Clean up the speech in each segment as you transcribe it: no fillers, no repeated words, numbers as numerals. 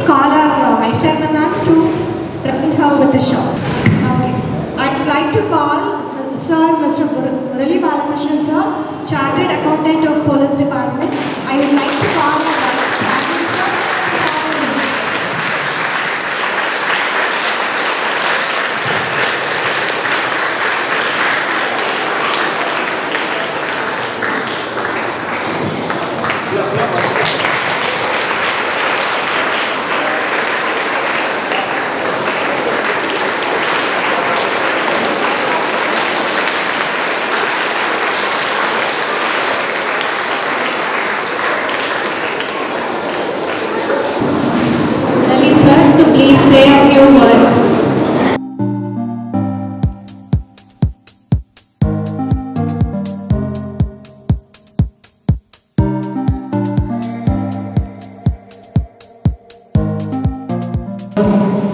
call our Vice Chairman ma'am to present her with the show. Okay. I would like to call Sir Mr. Murali Balakrishnan sir, Chartered Accountant of Police Department. I would like to call our Chairman sir. Please say a few words.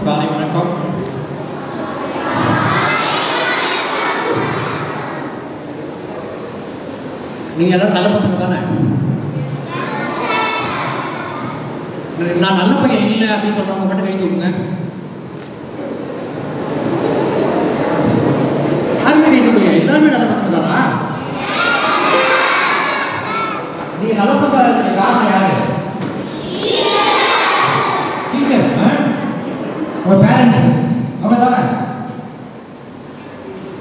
காலை வணக்கம். நீங்க எல்லாரும் நல்ல பசங்க தானே? நான் நல்ல பையன் இல்லை அப்படின்னு சொல்றவங்க மட்டும் கை தூக்குங்க. யாருமே கை தூக்குங்க. எல்லாருமே நல்ல பசங்க தானா? நீங்க நல்ல பசங்க காரணம் யாரு? டீச்சர், உங்க பேரண்ட்ஸ், அவங்க தானே?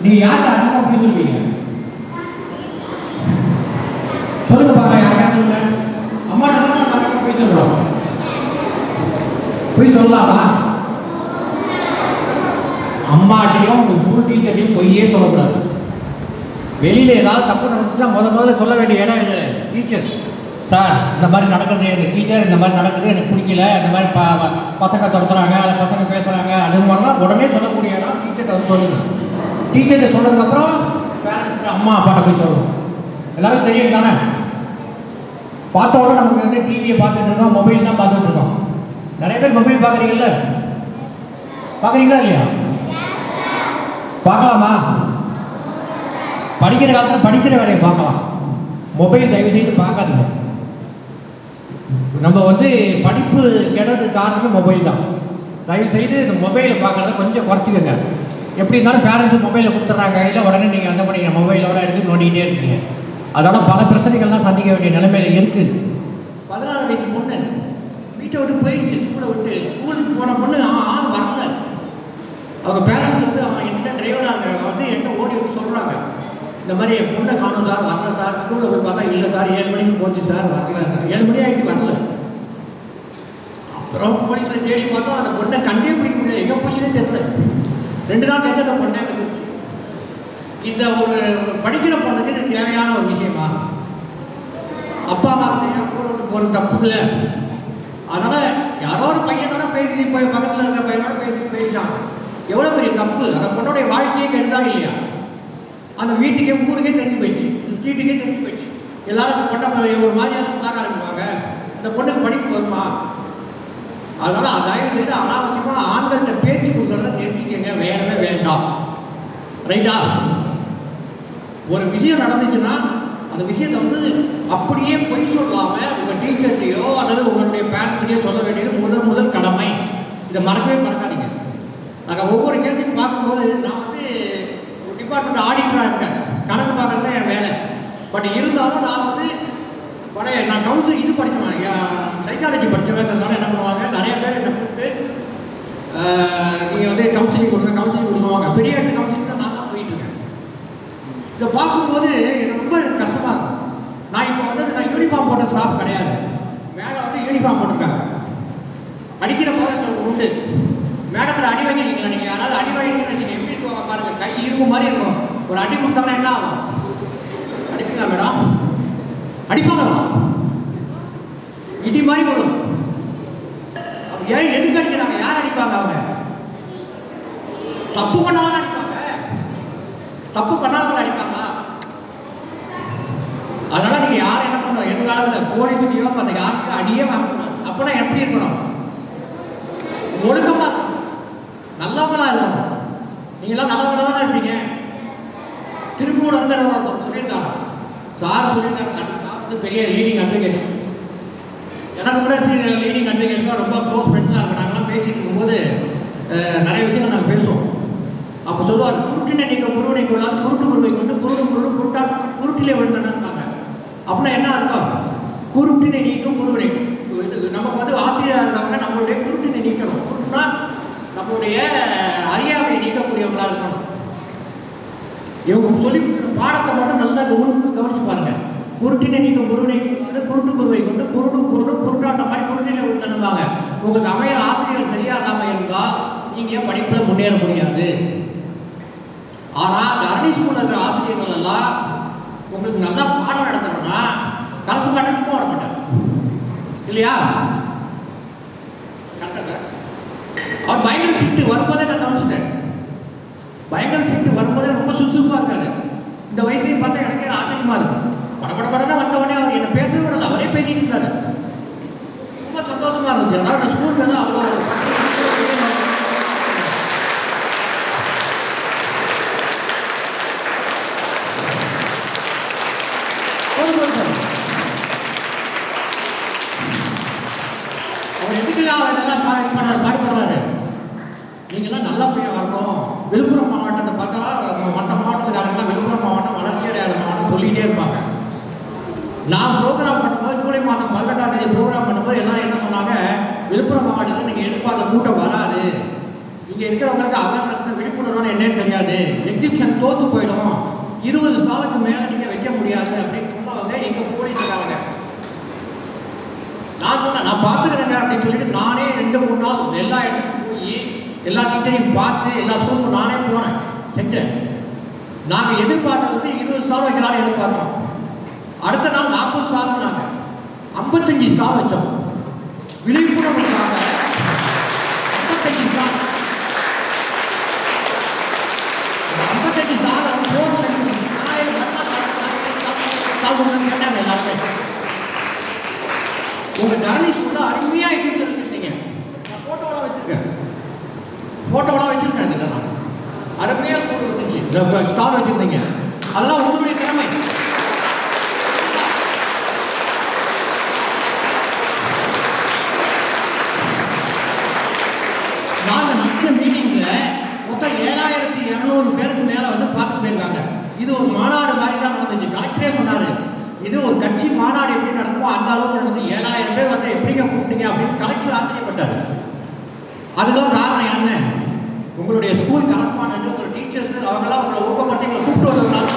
நீங்க யார்கிட்ட அதிகமாக போய் சொல்லுவீங்க? சொல்லுங்க பாருங்க. யாருக்கா சொல்லுங்க. அம்மா நம்ம போய் சொல்றோம். போய் சொல்லலாமா? அம்மாட்டையும் உங்க ஸ்கூல் டீச்சர்ட்டையும் பொய்யே சொல்லக்கூடாது. வெளியில ஏதாவது தப்பு நடந்துச்சுன்னா முதல்ல சொல்ல வேண்டிய இடம் இல்லை. டீச்சர் சார் இந்த மாதிரி நடக்குது, எங்கள் டீச்சர் இந்த மாதிரி நடக்குது, எனக்கு பிடிக்கல, இந்த மாதிரி பசங்க துரத்துறாங்க, அதை பசங்க பேசுகிறாங்க, அது மாதிரிலாம் உடனே சொல்லக்கூடிய இடம் டீச்சர்கிட்ட வந்து சொல்லுங்க. டீச்சர்கிட்ட சொன்னதுக்கப்புறம் பேரண்ட்ஸ்க்கு அம்மா அப்பாட்ட போய் சொல்லணும். எல்லாரும் தெரியும் தானே? பார்த்த உடனே நமக்கு வந்து டிவியை பார்த்துட்டு இருக்கோம், மொபைல் தான் பார்த்துட்டு இருக்கோம். நிறைய பேர் மொபைல் பார்க்குறீங்கல்ல? பார்க்குறீங்களா இல்லையா? பார்க்கலாமா? படிக்கிற காலத்தில் படிக்கிற வேலையை பார்க்கலாம். மொபைல் தயவு செய்து பார்க்காதீங்க. நம்ம வந்து படிப்பு கெடுறது காரணம் மொபைல் தான். தயவு செய்து இந்த மொபைலை பார்க்குறத கொஞ்சம் குறைச்சிக்கோங்க. எப்படி இருந்தாலும் பேரண்ட்ஸ் மொபைலை கொடுத்துட்றாங்க, இல்லை உடனே நீங்கள் அந்த மாதிரி மொபைலோட எடுத்து நோண்டிகிட்டே இருக்கீங்க. அதோட பல பிரச்சனைகள்லாம் சந்திக்க வேண்டிய நிலைமையில இருக்குது. 14 வயசு பொண்ணு வீட்டை விட்டு போயிடுச்சு. ஸ்கூலுக்கு போன பொண்ணு ஆள் வரல. அவங்க பேரண்ட்ஸ் வந்து அவன் என்ன டிரைவராக இருக்கிறாங்க வந்து என்ன ஓடி வந்து சொல்கிறாங்க, இந்த மாதிரி என் பொண்ணை காணும் சார், வரல சார். ஸ்கூலில் போய் பார்த்தா இல்லை சார், 7 மணிக்கு போச்சு சார், வரல சார். 7 மணி ஆகிடுச்சு, வரல. அப்புறம் போலீஸில் தேடி பார்த்தோம், அந்த பொண்ணை கண்டே பிடிக்க முடியாது. எங்கே போச்சுன்னே தெரியல. 2 நாள் கழிச்சு அந்த பொண்ணே வந்துருச்சு. இந்த ஒரு படிக்கிற பொண்ணுக்கு இது தேவையான ஒரு விஷயமா? அப்பா அம்மா ஒரு தப்பு இல்லை. அதனால் யாரோ ஒரு பையனோட பேசி போய் பக்கத்தில் இருக்கிற பையனோட பேசிச்சான். எவ்வளோ பெரிய தப்பு! அந்த பொண்ணுடைய வாழ்க்கையே கெடுதா இல்லையா? அந்த வீட்டுக்கே ஊருக்கே தெரிஞ்சு போயிடுச்சு, ஸ்ட்ரீட்டுக்கே தெரிஞ்சு போயிடுச்சு. எல்லாரும் அந்த பொண்ணை ஒரு மாதிரியாக பார்க்க ஆரம்பிப்பாங்க. இந்த பொண்ணுக்கு படிப்பு வருமா? அதனால் தயவு செய்து அனாவசியமாக ஆண்கள்கிட்ட பேச்சு கொடுக்குறத தெரிஞ்சுக்கங்க, வேணவே வேண்டாம். ரைட்டா? ஒரு விஷயம் நடந்துச்சுன்னா அந்த விஷயத்தை வந்து அப்படியே பொய் சொல்லாமல் உங்கள் டீச்சர்ட்டையோ அல்லது உங்களுடைய பேரண்ட்ஸ்டையோ சொல்ல வேண்டியது முதல் கடமை. இதை மறக்கவே மறக்காதீங்க. நாங்கள் ஒவ்வொரு கேஸையும் பார்க்கும்போது, நான் வந்து ஒரு டிபார்ட்மெண்ட் ஆடிட்டராக இருக்கேன், கணக்கு பார்க்குறது தான் என் வேலை. பட் இருந்தாலும் நான் வந்து நான் கவுன்சிலிங் இது படித்தேன், சைக்காலஜி படித்தவங்கிறதுனால என்ன பண்ணுவாங்க, நிறைய பேர் என்னை கூப்பிட்டு நீங்கள் வந்து கவுன்சிலிங் கொடுக்குவாங்க. பெரிய இடத்து கவுன்சிலிங் தான் நான் தான் போயிட்டுருக்கேன். இதை பார்க்கும்போது எனக்கு ரொம்ப கஷ்டமாக இருக்கும். நான் இப்போ வந்து நான் யூனிஃபார்ம் போட்ட ஸ்டாஃப் கிடையாது. மேலே வந்து யூனிஃபார்ம் போட்டிருக்காங்க. அடிக்கிற போகிற உண்டு. மேடத்தில் அடி வாங்கிருக்கீங்களா? நீங்கள் யாராவது அடி வாங்கிருக்கீங்கன்னு வச்சுக்க, எப்படி இருக்கும் பாருங்கள், கை இருக்கும் மாதிரி இருக்கும். ஒரு அடி கொடுத்தாங்கன்னா என்ன ஆகும்? அடிப்பீங்களா மேடம்? அடிப்பாங்களா? இடி மாதிரி வரும். ஏன் எதுக்கு அடிக்கிறாங்க? யார் அடிப்பாங்க? அவங்க தப்பு பண்ணாலும் அடிப்பாங்க. தப்பு பண்ணாலும் அடிப்பாங்க. அதனால நீங்க யாரும் என்ன பண்ணணும், எதிர்காலத்தில் போலீஸ்லையோ அந்த யாருக்கு அடியே வாங்கணும். அப்பனா எப்படி இருக்கணும்? ஒழுக்கமா நல்லவங்களா இருக்கணும். நீங்களாம் நல்லவங்களா தானே இருப்பீங்க. திருப்பூர் வந்து சொல்லியிருக்காங்க, சார் சொல்லியிருக்காங்க, பெரிய லீடிங் அட்வொகேட். எனக்கு கூட லீடிங் அட்வொகேட் எல்லாம் ரொம்ப க்ளோஸ் ஃப்ரெண்ட்ஸாக இருக்கும். நாங்கள்லாம் பேசிட்டு இருக்கும்போது நிறைய விஷயங்கள் நாங்கள் பேசுவோம். அப்போ சொல்லுவார், குருட்டினை நீங்கள் குருவினை கொள்ளாது, குருட்டு குருவை கொண்டு குருடு குருட்டா குருட்டிலே விழுந்தாங்க. அப்படின்னா என்ன அர்த்தம்? குருட்டினை நீக்கும் குருவினை. நமக்கு வந்து ஆசிரியராக இருந்தவங்க நம்மளுடைய குருட்டினை நீக்கணும். குருட்டுனா நம்மளுடைய அறியாமையை நீக்கக்கூடியவங்களாக இருக்கணும். இவங்க சொல்லி பாடத்தை மட்டும் நல்லா கவனிச்சு பாருங்க. குருட்டினை நீக்கும் குருவினை கொண்டு குருட்டு குருவை கொண்டு குருடு குருட்டாட்ட மாதிரி குருட்டினை விழுந்தாங்க. உங்களுக்கு அமைய ஆசிரியர் சரியா இல்லாமல் இருந்தால் நீங்கள் படிப்பில் முன்னேற முடியாது. ஆனால் அந்த அரணி ஸ்கூலில் இருக்கிற ஆசிரியர்கள் எல்லாம் உங்களுக்கு நல்லா பாடம் நடத்தணும்னா கலந்து பாட்டு சும்மா வர மாட்டாங்க இல்லையா? கரெக்டாக அவர் பயங்கர ஷிஃப்ட் வரும்போதே நான் கவனிச்சிட்டேன். பயங்கர ஷிஃப்ட் வரும்போதே ரொம்ப சுறுசுறுப்பாக இருக்காரு. இந்த வயசுலையும் பார்த்தா எனக்கு ஆச்சரியமா இருக்கு. படப்படப்படனா வந்தவொடனே அவர் என்ன பேசவே விடல, அவரே பேசிட்டு இருக்காரு. ரொம்ப சந்தோஷமா இருந்துச்சு. அதனால ஸ்கூல்ல தான் அவ்வளோ அவர் எதுக்குலாம் இதெல்லாம் பாடுபடுறாரு. நீங்களாம் நல்ல பையன் வரணும். விழுப்புரம் மாவட்டத்தை பார்த்தா மற்ற மாவட்டத்துக்காரங்களாம் விழுப்புரம் மாவட்டம் வளர்ச்சி அடையாத மாவட்டம் சொல்லிகிட்டே இருப்பாங்க. நான் ப்ரோக்ராம் பண்ணும்போது ஜூலை மாதம் 18ஆம் தேதி ப்ரோக்ராம் பண்ணும்போது எல்லாரும் என்ன சொன்னாங்க, விழுப்புரம் மாவட்டத்தில் நீங்கள் எதிர்பார்த்த கூட்டம் வராது, இங்கே இருக்கிறவங்களுக்கு அவேர்னஸ் விழிப்புணர்வுன்னு என்னன்னு தெரியாது, எக்ஸிபிஷன் தோற்று போயிடும், 20 ஸ்டாலுக்கு மேலே நீங்கள் வைக்க முடியாது அப்படின்னு சொன்னவங்க எங்கள் போலீஸ் இருக்காங்க. நான் சொன்னேன், நான் பார்த்துக்கிறேங்க அப்படின்னு சொல்லிட்டு நானே 2-3 நாள் எல்லா இடத்துக்கும் போய் எல்லா டீச்சரையும் பார்த்து எல்லா ஸ்கூலுக்கும் நானே போனேன் செஞ்சேன். நாங்கள் எதிர்பார்த்தது 20 ஸ்டால் வைக்கலான்னு எதிர்பார்த்தோம். அடுத்த நாள் 40 ஸ்டால் நாங்கள் 55 ஸ்டால் வச்சோம். விழிப்புணர்வுக்காக 55 ஸ்டால் 55 ஸ்டால் உங்க தரணி ஸ்கூல்ல அருமையா எக்ஸிபிஷன் வச்சிருந்தீங்க. நான் போட்டோலாம் வச்சிருக்கேன். இதுல நான் அருமையா ஸ்கூல் இருந்துச்சு, ஸ்டால் வச்சிருந்தீங்க. அதெல்லாம் உங்களுடைய திறமை. நாங்க நடந்த மீட்டிங்ல மொத்தம் 7200 பேருக்கு மேல வந்து பார்த்து போயிருக்காங்க. இது ஒரு மாநாடு மாதிரி தான் நடந்துச்சு. கலெக்டரே சொன்னாரு, இது ஒரு கட்சி மாநாடு எப்படி நடக்குமோ அந்த அளவுக்கு நடந்து 7000 பேர் வந்து எப்படிங்க கூப்பிட்டீங்க அப்படின்னு கலெக்டர் ஆச்சரியப்பட்டாரு. அதுதான் காரணம் என்ன, உங்களுடைய ஸ்கூல் கரஸ்பாண்டன்ட், உங்க டீச்சர்ஸ் அவங்களாம் உங்களை ஊக்கப்படுத்தி உங்களை கூப்பிட்டு வந்ததுனால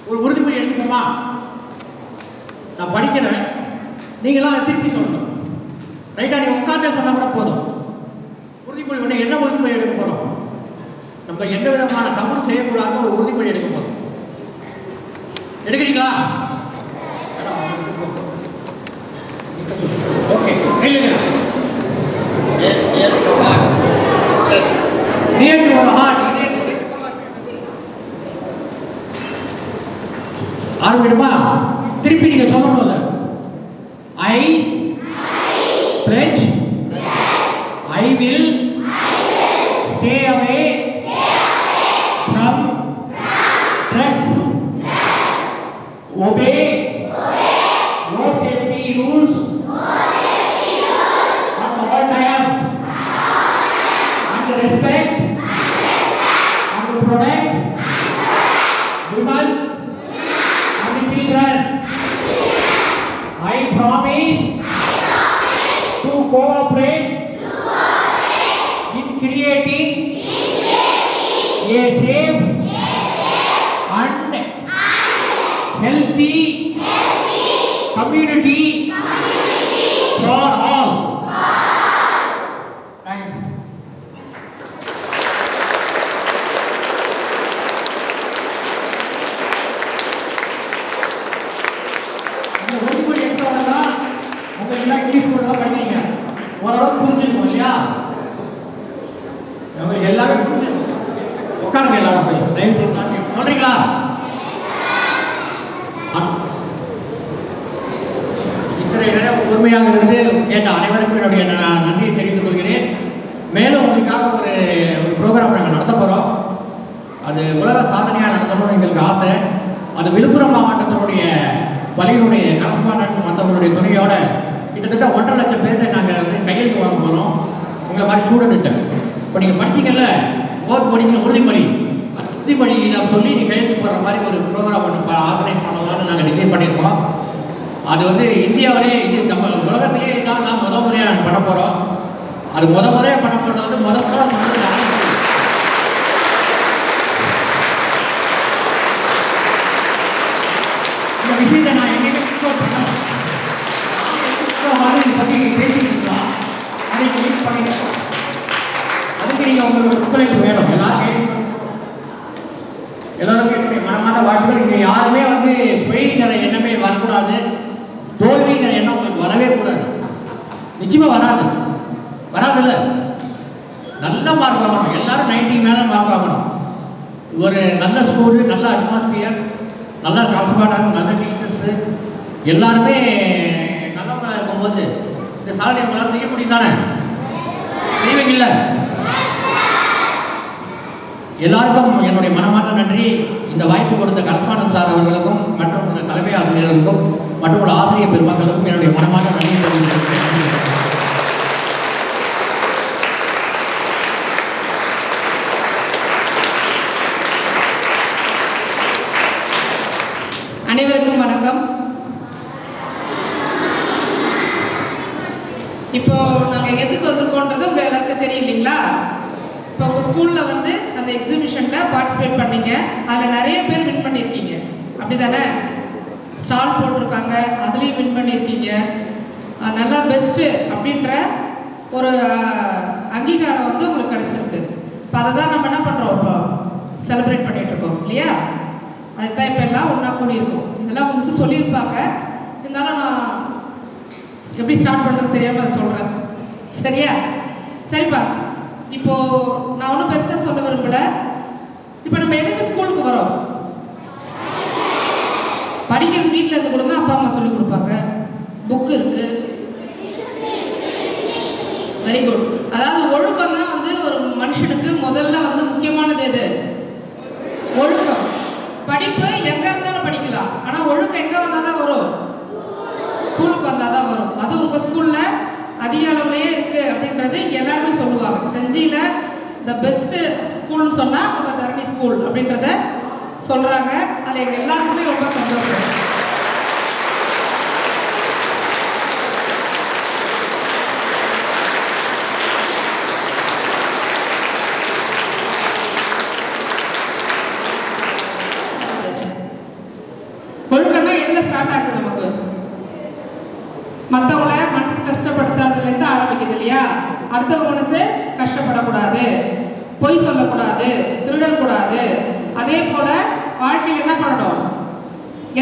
ஒரு உறுதிமொழி எடுத்துக்கோமா, நான் படிக்கிறேன், நீங்களாம் திருப்பி சொல்லணும். ரைட்டா? நீங்க உட்காந்து சொன்னா கூட போதும். உறுதிமொழி ஒன்று என்ன உறுதிமொழி எடுக்க போறோம்? நம்ம எந்த விதமான தவறு செய்யக்கூடாது ஒரு உறுதிமொழி எடுக்க போறோம். எடுக்கிறீங்களா? ஓகே, ஆரம்பிடுமா? திருப்பி நீங்க சொல்லணும். I pledge I will stay away from drugs, obey no safety rules at all times, and respect and protect women and children. I promise to cooperate in creating a safe and healthy community for all. Thanks. ஓரளவுக்கு புரிஞ்சுக்கணும் இல்லையா? எல்லாமே புரிஞ்சுக்கணும். உட்காருங்க எல்லாரும் போய் சொல்றீங்களா? சாதனையாக நடத்தணும்னு எங்களுக்கு ஆசை. அது விழுப்புரம் மாவட்டத்தினுடைய பள்ளியினுடைய கரஸ்பாண்டன்ட் வந்தவங்களுடைய துணையோட கிட்டத்தட்ட 1.5 லட்சம் பேர்கிட்ட நாங்கள் வந்து கையெழுத்து வாங்க போகிறோம். உங்களை மாதிரி ஸ்டூடெண்ட்டு இப்போ நீங்கள் படிச்சிங்கல்ல, ஓட் படிக்கிற உறுதிமொழி, உறுதிமொழி இதை சொல்லி நீங்கள் கையெழுத்து போடுற மாதிரி ஒரு ப்ரோக்ராம் ஒன்று ஆர்கனைஸ் பண்ணலாம்னு நாங்கள் டிசைட் பண்ணியிருக்கோம். அது வந்து இந்தியாவிலே இது நம்ம உலகத்திலே தான் நான் முறையாக நாங்கள் பண்ண போகிறோம். அது முறையாக பண்ண போகிறது வந்து முதல்ல இந்த விஷயத்தை நான் எங்கேயுமே எக்ஸ்ப்ளோர் பண்ணலாம் பற்றி பேசிக்கலாம். அதை யூஸ் பண்ணிக்கலாம். அதுக்கு நீங்கள் உங்களுக்கு ஒத்துழைப்பு வேணும். எல்லாருக்கும் என்னுடைய மனமான வாழ்த்துக்கள். இங்கே யாருமே வந்து பொய்ங்கிற எண்ணமே வரக்கூடாது, தோல்விங்கிற எண்ணம் உங்களுக்கு வரவே கூடாது. நிச்சயமாக வராதுல்ல. நல்ல மார்க் வாங்கணும். எல்லாரும் 90 மேலே மார்க் வாங்கணும். ஒரு நல்ல ஸ்கூலு, நல்ல அட்மாஸ்பியர், நல்ல கரஸ்பாண்டன்ட், நல்ல டீச்சர்ஸு எல்லாருமே நல்லவங்களாக இருக்கும்போது இந்த சாதனை உங்களால் செய்ய முடியும் தானே? செய்வீங்கல்ல? எல்லாருக்கும் என்னுடைய மனமார்ந்த நன்றி. இந்த வாய்ப்பு கொடுத்த கரஸ்பாண்டன்ட் சார் அவர்களுக்கும் மற்றும் இந்த தலைமை ஆசிரியர்களுக்கும் மற்றும் ஒரு ஆசிரியர் பெருமக்களுக்கும் என்னுடைய மனமார்ந்த நன்றி தெரிவிக்கிறேன். அனைவருக்கும் வணக்கம். இப்போ நாங்கள் எதுக்கு வந்திருக்கோன்றது உங்கள் எல்லாருக்கும் தெரியும் இல்லைங்களா? இப்போ உங்கள் ஸ்கூலில் வந்து அந்த எக்ஸிபிஷனில் பார்ட்டிசிபேட் பண்ணீங்க. அதில் நிறைய பேர் வின் பண்ணியிருக்கீங்க, அப்படி தானே? ஸ்டால் போட்டிருக்காங்க, அதுலேயும் வின் பண்ணியிருக்கீங்க. நல்லா பெஸ்ட்டு அப்படின்ற ஒரு அங்கீகாரம் வந்து உங்களுக்கு கிடச்சிருக்கு. இப்போ அதை தான் நம்ம என்ன பண்ணுறோம், இப்போ செலிப்ரேட் பண்ணிகிட்டு இருக்கோம் இல்லையா? அதுதான் இப்போ எல்லாம் ஒன்றா கூடியிருக்கும். இதெல்லாம் மிஸ் சொல்லியிருப்பாங்க, இருந்தாலும் நான் எப்படி ஸ்டார்ட் பண்ணுறது தெரியாமல் அதை சொல்கிறேன். சரியா? சரிப்பா. இப்போது நான் ஒன்றும் பெருசாக சொல்ல விரும்பலை. இப்போ நம்ம எதுக்கு ஸ்கூலுக்கு வரோம்? படிக்கிற வீட்டில் இருந்து கொடுங்க, அப்பா அம்மா சொல்லி கொடுப்பாங்க, புக்கு இருக்குது. Very good. அதாவது ஒழுக்கம் தான் வந்து ஒரு மனுஷனுக்கு முதல்ல வந்து முக்கியமானது. எது? ஒழுக்கம். படிப்பு எங்கே இருந்தாலும் படிக்கலாம், ஆனால் ஒழுக்கம் எங்கே வந்தால் தான் வரும்? ஸ்கூலுக்கு வந்தால் தான் வரும். அது உங்கள் ஸ்கூலில் அதிக அளவுலேயே இருக்குது அப்படின்றது எல்லாருமே சொல்லுவாங்க. செஞ்சியில் த பெஸ்ட்டு ஸ்கூல்னு சொன்னால் உங்கள் தரணி ஸ்கூல் அப்படின்றத சொல்கிறாங்க. அதில் எங்கள் எல்லாருக்குமே ரொம்ப சந்தோஷம். ஒழுக்கம்னா எதில் ஸ்டார்ட் ஆகுது? நமக்கு மற்றவங்கள மனசு கஷ்டப்படுத்தாதுலேருந்து ஆரம்பிக்குது இல்லையா? அடுத்தவங்க மனசு கஷ்டப்படக்கூடாது, பொய் சொல்லக்கூடாது, திருடக்கூடாது. அதே போல வாழ்க்கையில் என்ன பண்ணணும்?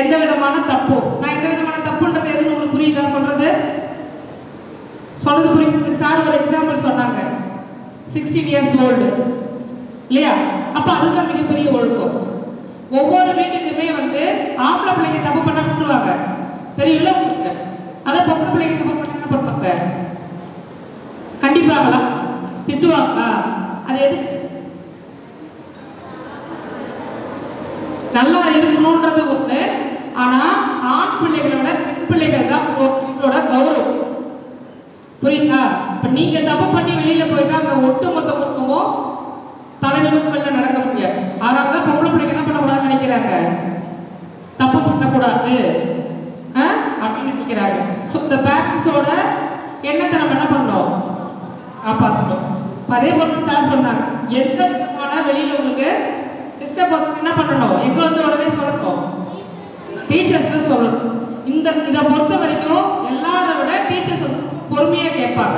எந்த விதமான தப்பு. நான் எந்த விதமான தப்புன்றது எதுன்னு உங்களுக்கு புரியுதா? சொல்றது புரியுது. சார் ஒரு எக்ஸாம்பிள் சொன்னாங்க, 16 இயர்ஸ் ஓல்டு இல்லையா? அப்போ அதுதான் மிகப்பெரிய ஒழுக்கம். ஒவ்வொரு வீட்டுக்குமே வந்து ஆம்பளை பிள்ளைங்க தப்பு பண்ண விட்டுருவாங்க, தெரியும்ல உங்களுக்கு? அதை பொம்பளை பிள்ளைங்க தப்பு பண்ண என்ன பண்ணுவாங்க? கண்டிப்பாங்களா? திட்டுவாங்களா? அது எதுக்கு? நல்லா இருக்கணும்ன்றது ஒண்ணு. ஆனா ஆண் பிள்ளைகளோட பெண் பிள்ளைகள் தான் வீட்டோட கௌரவம். புரியுதா? இப்ப நீங்க தப்பு பண்ணி வெளியில போயிட்டா அந்த ஒட்டுமொத்த குடும்பமும் தலை நிமிர்ந்து நடக்க முடியாது. அதனாலதான் பொம்பளை பிள்ளைங்க என்ன பண்ணக்கூடாதுன்னு நினைக்கிறாங்க, தப்பு பண்ணக்கூடாது அப்படின்னு நினைக்கிறாங்க. ஸோ இந்த பேரண்ட்ஸோட எண்ணத்தை நம்ம என்ன பண்ணோம்? காப்பாற்றணும். அதே போல சார் சொன்னாங்க, எந்த விதமான வெளியில உங்களுக்கு டிஸ்டர்ப் என்ன பண்ணணும்? எங்க வந்து உடனே சொல்லணும், டீச்சர்ஸ் சொல்லணும். இதை பொறுத்த வரைக்கும் எல்லாரை விட டீச்சர்ஸ் வந்து பொறுமையா கேட்பாங்க.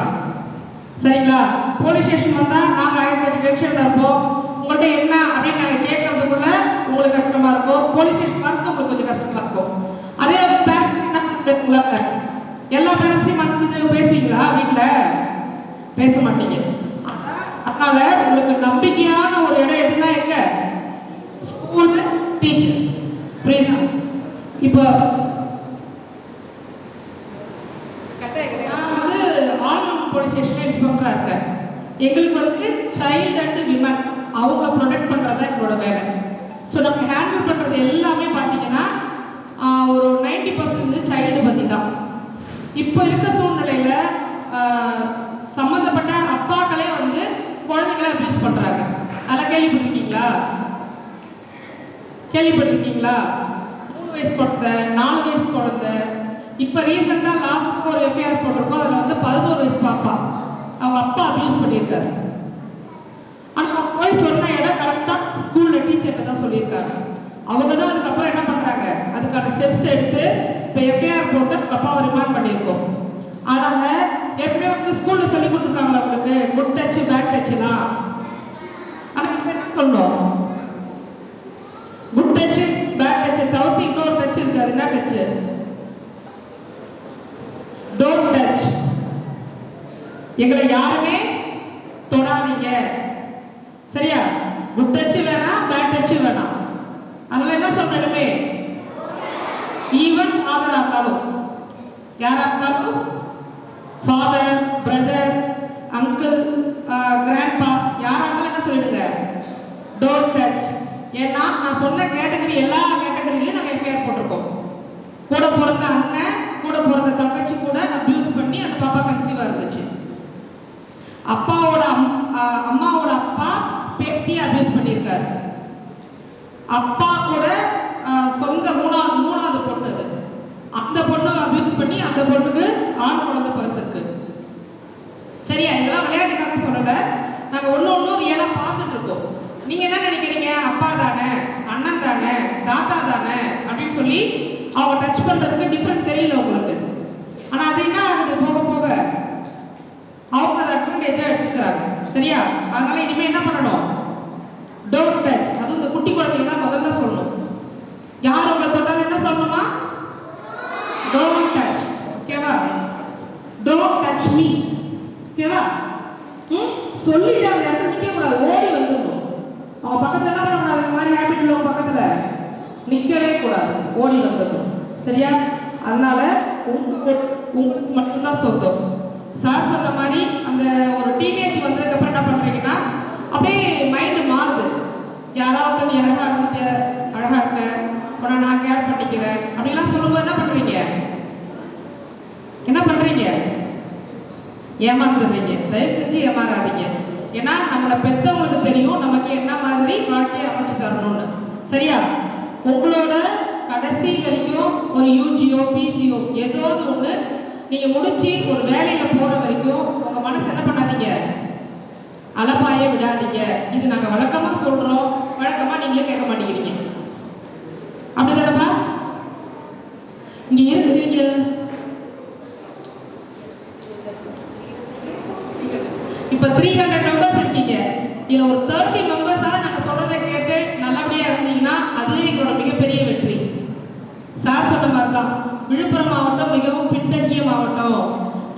சரிங்களா? போலீஸ் ஸ்டேஷன் வந்தா நாங்க 1008 டென்ஷன்ல இருப்போம். உங்கள்கிட்ட என்ன அப்படின்னு நாங்க கேட்கறதுக்குள்ள உங்களுக்கு கஷ்டமா இருக்கும். போலீஸ் ஸ்டேஷன் பார்த்து உங்களுக்கு கொஞ்சம் கஷ்டமா இருக்கும். அதே பேரண்ட்ஸ் என்ன பண்ணுறாங்க? எல்லா பேரண்ட்ஸையும் மனசு பேசுவீங்களா? வீட்டுல பேச மாட்டீங்க. அதனால உங்களுக்கு நம்பிக்கையான ஒரு இடம் எதுனா எங்க? School, teachers. புரியுதா? இப்போ நான் வந்து ஆன்லைன் போலீஸ் ஸ்டேஷன்ல இன்ஸ்பெக்டரா இருக்கேன். எங்களுக்கு வந்து சைல்டு அண்ட் விமன் அவங்கள ப்ரொடெக்ட் பண்றதா எங்களோட வேலை. ஸோ நம்ம ஹேண்டில் பண்ணுறது எல்லாமே பார்த்தீங்கன்னா ஒரு 90% சைல்டு பற்றி தான். இப்போ இருக்க சூழ்நிலையில் சம்மந்தப்பட்ட அப்பாக்களே வந்து குழந்தைங்களை அபியூஸ் பண்ணுறாங்க. அதெல்லாம் கேள்விப்பட்டிருக்கீங்களா? 3 வயசு குழந்தை, 4 வயசு குழந்தை. இப்போ ரீசெண்டாக லாஸ்ட் ஒரு எஃப்ஐஆர் போட்டிருக்கோம். அதில் வந்து 11 வயசு பாப்பா அவங்க அப்பா அபியூஸ் பண்ணியிருக்காரு. ஆனால் போய் சொன்ன இடம் கரெக்டாக ஸ்கூலில் டீச்சர்கிட்ட தான் சொல்லியிருக்காங்க. அவங்க தான் அதுக்கப்புறம் என்ன பண்ணுறாங்க, அதுக்கான ஸ்டெப்ஸ் எடுத்து இப்போ எஃப்ஐஆர் போட்டு அப்பாவை ரிமாண்ட் பண்ணியிருக்கோம். அதனால் ஏற்கனவே வந்து ஸ்கூலில் சொல்லி கொடுத்துருக்காங்களா உங்களுக்கு குட் டச் பேட் டச்சுலாம்? ஆனால் இப்போ என்ன சொல்லணும், குட் டச் பேட் டச் தவிர்த்து இன்னொரு டச் இருக்கு. அது என்ன டச்சு? Don't touch. எங்களை யாருமே தொடாதீங்க, சரியா? குட் டச் வேணாம், பேட் டச் வேணாம். அதனால என்ன சொல்லணுமே, ஈவன் ஃபாதரா இருந்தாலும், யாரா இருந்தாலும், ஃபாதர், பிரதர், அங்கிள், கிராண்ட்பா, யாரா இருந்தாலும் என்ன சொல்லிடுங்க, டோன்ட் டச். ஏன்னா நான் சொன்ன கேட்டகரி எல்லா கேட்டகரியிலையும் நாங்கள் எஃப்ஐஆர் போட்டிருக்கோம். கூட பிறந்த அண்ணன், கூட பிறந்த தங்கச்சி கூட அபியூஸ் பண்ணி அந்த பாப்பா கன்சீவா இருந்துச்சு. அப்பாவோட அம்மாவோட அப்பா பேத்தியை அபியூஸ் பண்ணியிருக்காரு. அப்பா கூட சொந்த மூணாவது பொண்ணு, அந்த பொண்ணு அபியூஸ் பண்ணி அந்த பொண்ணுக்கு ஆண் குழந்தை பிறந்திருக்கு. சரியா? இதெல்லாம் விளையாட்டுக்காக சொல்லல, நாங்கள் ஒன்று ரியலா பார்த்துட்டு இருக்கோம். நீங்க என்ன நினைக்கிறீங்க, அப்பா தானே, அண்ணன் தானே, தாத்தா தானே அப்படின்னு சொல்லி அவங்க டச் பண்றதுக்கு டிஃபரெண்ட் தெரியல உங்களுக்கு. ஆனா அது என்ன ஆகுது, போக போக அவங்க அதை அட்வான்டேஜா எடுத்துக்கிறாங்க. சரியா? அதனால இனிமே என்ன பண்ணணும், டோன்ட் டச். அதுவும் இந்த குட்டி குழந்தைங்க தான் முதல்ல சொல்லணும். யார் உங்களை தொட்டாலும் என்ன சொல்லணுமா, டோன்ட் டச். ஓகேவா? Don't touch me. ஓகேவா? சொல்லிட்டு அந்த இடத்துல நிக்க கூடாது, ஓடி வந்துடணும். அவங்க பக்கத்துல என்ன பண்ணக்கூடாது, இந்த மாதிரி ஹேபிட் உள்ளவங்க பக்கத்துல நிக்கவே கூடாது, ஓடி வந்துடணும். சரியா? அதனால உங்களுக்கு மட்டும்தான் சொந்தம். சார் சொன்ன மாதிரி அந்த ஒரு டீனேஜ் வந்ததுக்கு அப்புறம் என்ன பண்றீங்கன்னா அப்படியே மைண்ட் மாறுது. யாராவது நீ அழகா இருந்துட்டு, அழகா இருக்க, உடனே நான் கேர் பண்ணிக்கிறேன் அப்படிலாம் சொல்லும்போது என்ன பண்றீங்க, ஏமாந்துடுறீங்க. தயவு செஞ்சு ஏமாறாதீங்க. ஏன்னா நம்மளை பெற்றவங்களுக்கு தெரியும் நமக்கு என்ன மாதிரி வாழ்க்கையை அமைச்சு தரணும்னு. சரியா? உங்களோட கடைசி வரைக்கும் ஒரு யூஜியோ பிஜியோ ஏதாவது ஒன்று நீங்க முடிச்சு ஒரு வேலையில போற வரைக்கும் உங்க மனசு என்ன பண்ணாதீங்க, அலப்பாய விடாதீங்க. இது நாங்க வழக்கமா சொல்றோம், வழக்கமா நீங்களே கேட்க மாட்டேங்கிறீங்க. அப்படிதானப்பா? இங்க இருக்கிறீங்க, இப்ப 300 மெம்பர்ஸ் இருக்கீங்க. இதுல ஒரு 30 மெம்பர்ஸா நாங்க சொல்றதை கேட்டு நல்லபடியா இருந்தீங்கன்னா அதுவே எங்களோட மிகப்பெரிய வெற்றி. சார் சொன்ன மாதிரி தான், விழுப்புரம் மாவட்டம் மிகவும் பின்தங்கிய மாவட்டம்,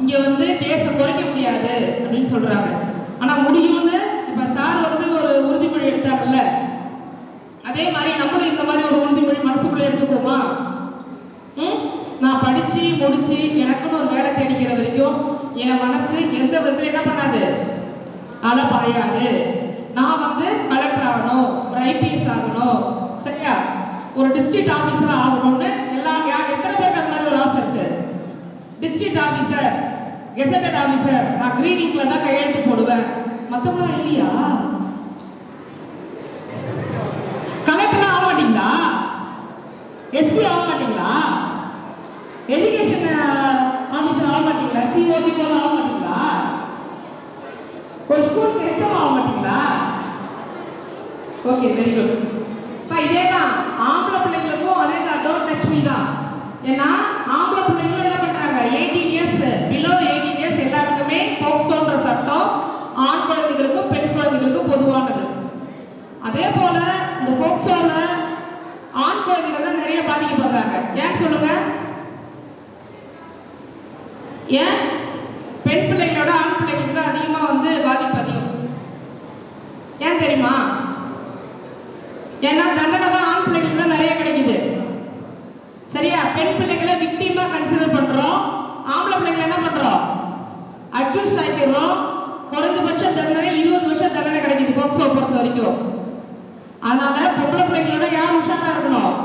இங்க வந்து கேஸை குறைக்க முடியாது அப்படின்னு சொல்றாங்க. ஆனா முடியும்னு இப்ப சார் வந்து ஒரு உறுதிமொழி எடுத்தாங்கல்ல, அதே மாதிரி நம்மளும் இந்த மாதிரி ஒரு உறுதிமொழி மனசுக்குள்ள எடுத்துக்கோமா? நான் படிச்சு முடிச்சு எனக்குன்னு ஒரு வேலை தேடிக்கிற வரைக்கும் என் மனசு எந்த விதத்துல என்ன பண்ணாது, அலப்பாயாது. நான் வந்து கலெக்டர் ஆகணும், ஒரு ஐபிஎஸ் ஆகணும், சரியா, ஒரு டிஸ்ட்ரிக்ட் ஆபீசர் ஆகணும்னு எத்தனை பேருக்கு அந்த மாதிரி ஒரு ஆசை இருக்கு? டிஸ்ட்ரிக்ட் ஆபீசர், கெசட்டட் ஆபீசர், நான் கிரீன் இங்க்ல தான் கையெழுத்து போடுவேன். மத்தவங்க இல்லையா? கலெக்டர் ஆக மாட்டீங்களா? எஸ்பி ஆக மாட்டீங்களா? எஜுகேஷன் ஆபீசர் ஆக மாட்டீங்களா? சிஓடி போல ஆக மாட்டீங்களா? ஒரு ஸ்கூலுக்கு ஹெச்எம் ஆக மாட்டீங்களா? Okay, very good. இதேதான் ஆம்பளை பிள்ளைங்களுக்கும் அதே தான், டோன்ட் டச் மீ தான். ஏன்னா ஆம்பளை பிள்ளைங்களும் என்ன பண்றாங்க, 18 இயர்ஸ் பிலோ 18 இயர்ஸ் எல்லாருக்குமே போக்சோன்ற சட்டம் ஆண் குழந்தைகளுக்கும் பெண் குழந்தைகளுக்கும் பொதுவானது. அதே போல இந்த போக்சோல ஆண் குழந்தைகள் தான் நிறைய பாதிக்கப்படுறாங்க. ஏன் சொல்லுங்க? ஏன் பெண் பிள்ளைகளோட ஆண் பிள்ளைகளுக்கு தான் அதிகமா வந்து பாதிப்பு அதிகம்? ஏன் தெரியுமா? ஏன்னா தண்டனை தான் ஆண் பிள்ளைகளுக்கு தான் நிறைய கிடைக்குது. சரியா? பெண் பிள்ளைகளை விக்டிமா கன்சிடர் பண்றோம், ஆம்பளை பிள்ளைகளை என்ன பண்றோம், அக்யூஸ் ஆக்கிறோம். குறைந்தபட்ச தண்டனை 20 வருஷம் தண்டனை கிடைக்குது போக்சோ பொறுத்த வரைக்கும். அதனால பொம்பளை பிள்ளைங்களோட யார் உஷாரா இருக்கணும்?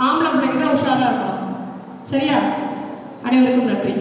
ஆம்பளை பிள்ளைங்க தான் உஷாரா இருக்கணும். சரியா? அனைவருக்கும் நன்றி.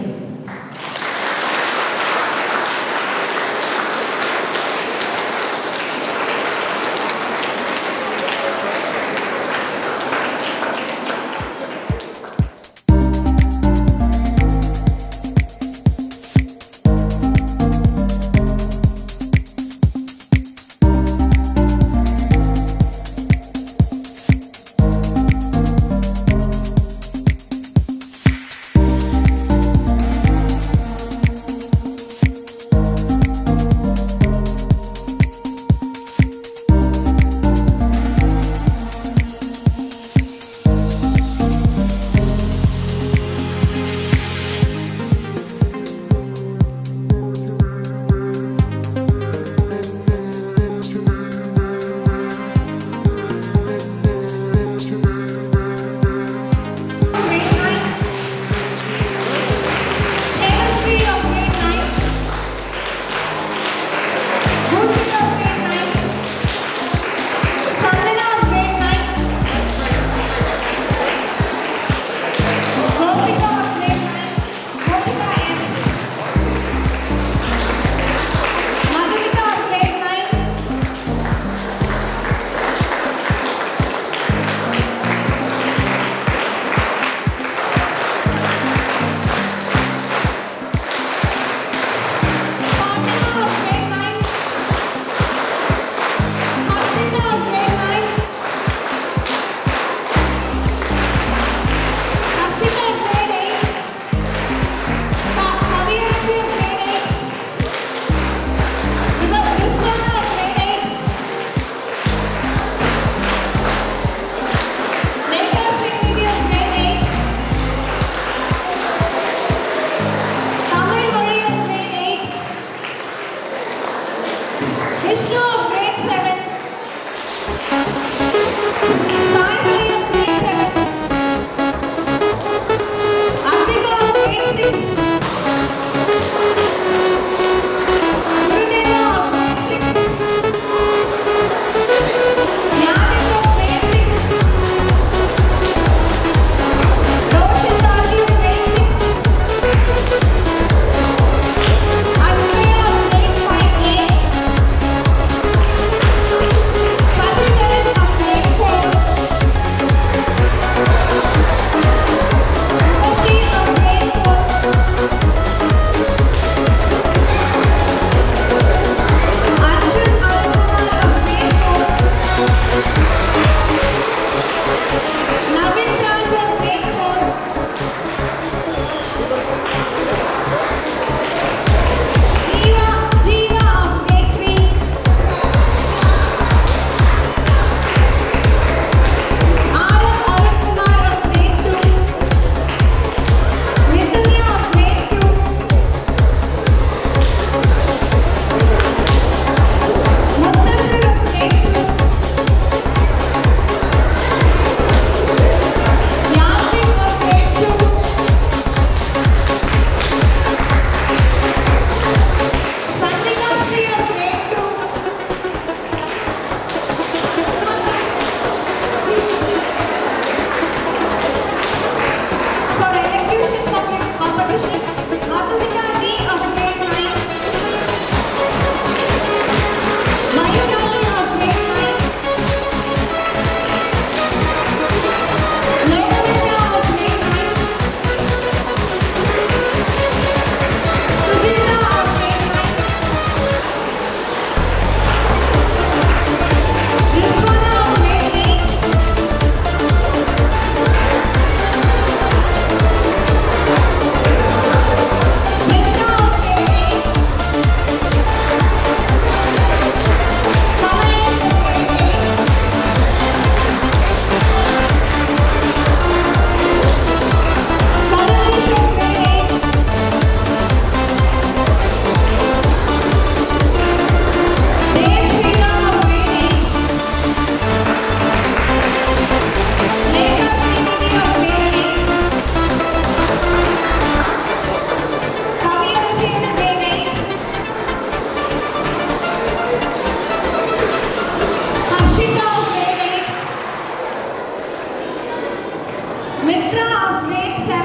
Mitra of grade 7.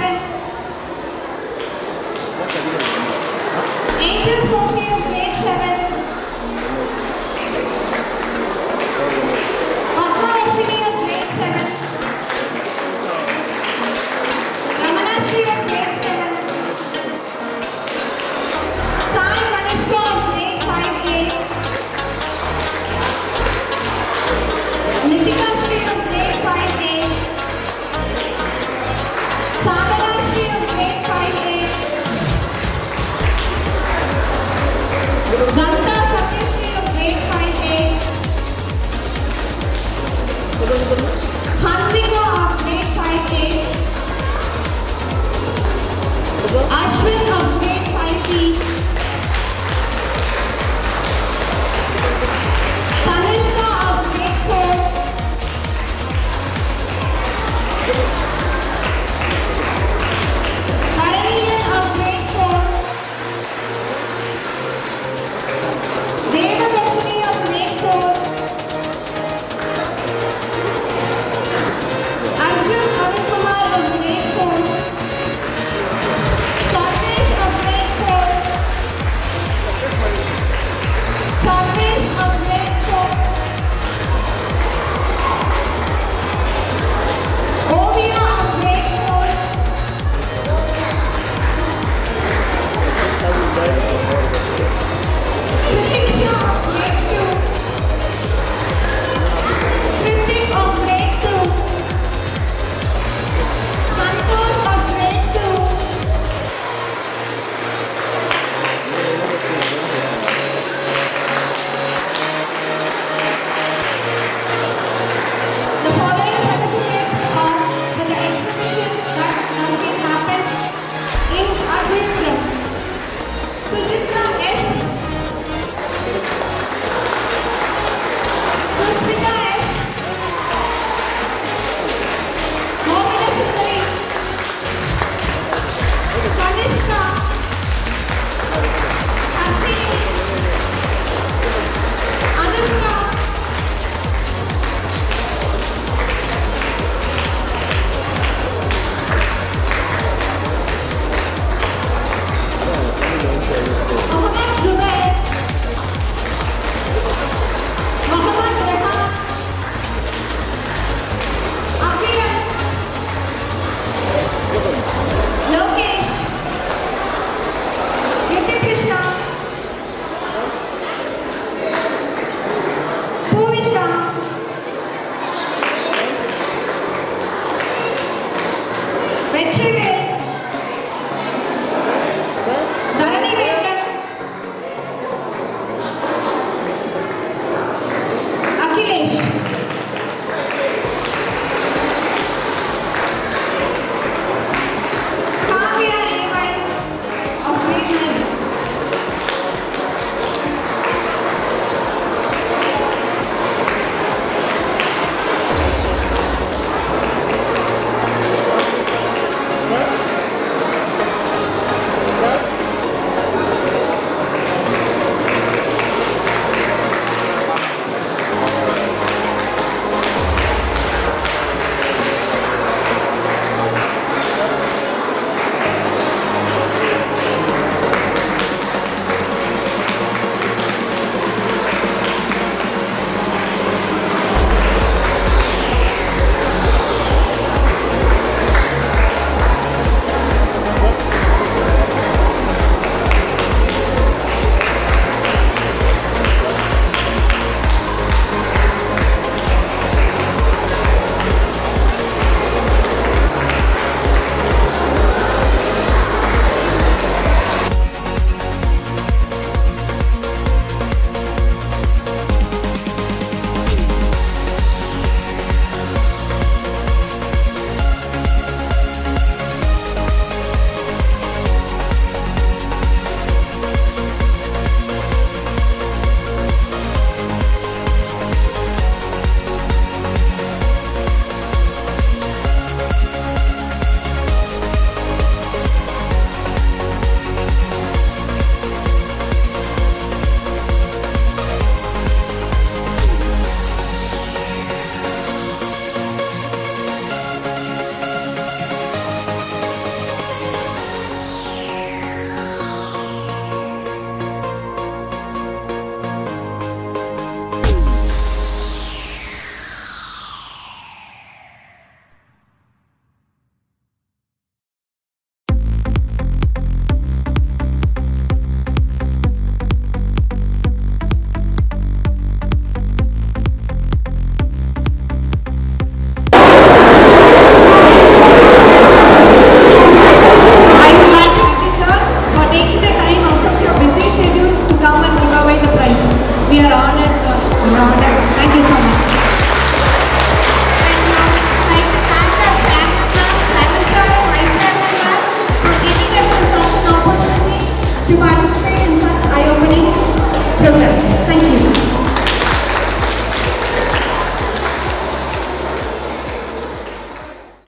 Angel Home